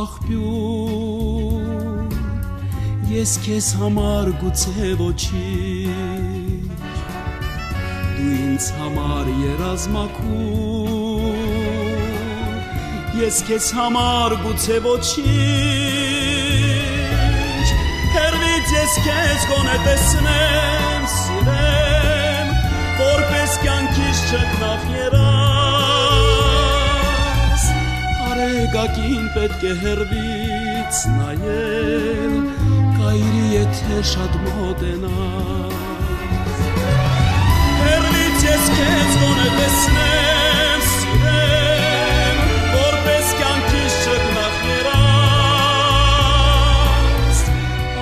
աղբյուր, ես քեզ համար գուցե ոչինչ, դու ինձ համար երազմաքուր, ես քեզ համար գուցե ոչինչ, հեռվից ես քեզ գոնե տեսնեմ, սիրեմ, որպես կյանքիս չկնախ երաս, արեգակին պետք է հեռվից նայել, կայրի եթե շատ մոտենաս, հեռվից ես քեզ գոնե տեսնեմ, սիրեմ, որպես կյանքիս չկնախ երաս,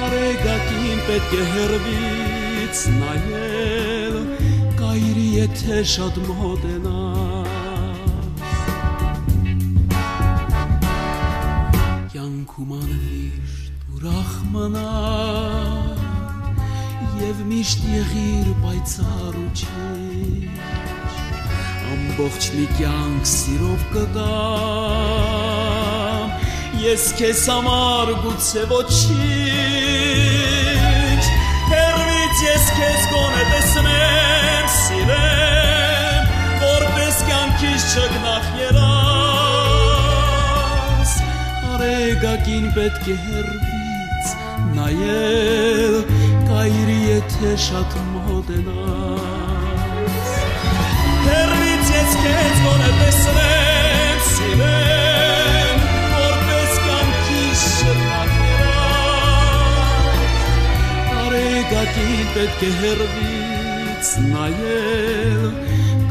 արեգակին պետք է հեռվից նայել, կայրի եթե շատ մոտենաս, կյանքում անմիշտ ուրախ մնար, և միշտ եղիր պայծառ ու չիչ, ամբողջ մի կյանք սիրով կգամ, ես քեզ համար գուցե ոչինչ, հեռվից ես քեզ գոնե տեսնեմ, սիրեմ, որպես կյանքիս չգնախ երաս, արեգակին պետք է հեռվից նայել, կայրի եթե շատ մոտենաս, հեռվից ես քեզ գոնե տեսնեմ, սիրեմ, որպես կյանքիս չգնախ երաս, արեգակին պետք է հեռվից նայել,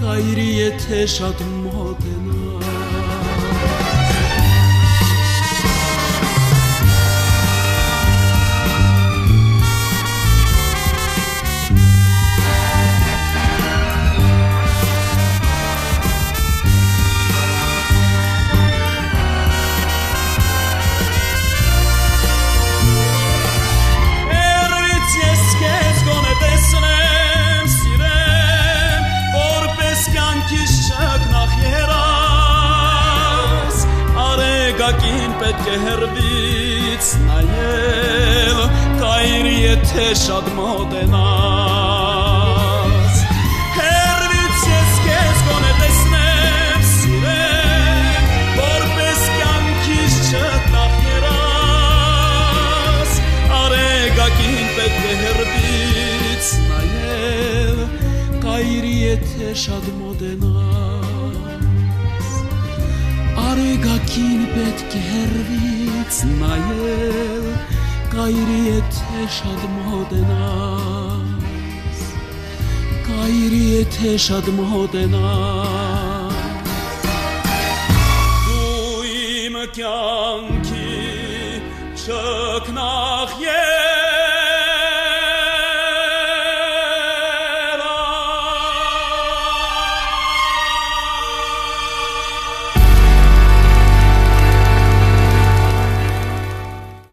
կայրի եթե շատ մոտենաս, արեգակին պետք է հեռվից նայել, կայրի եթե շատ մոտենաս, հեռվից ես քեզ գոնե տեսնեմ, սիրեմ, որպես կյանքիս չգնախ երաս, արեգակին պետք է հեռվից նայել, կայրի եթե շատ մոտենաս, արեգակին պետք է հեռվից նայել, կայրի եթե շատ մոտենաս, կայրի եթե շատ մոտենաս, դու իմ կյանքի չկնա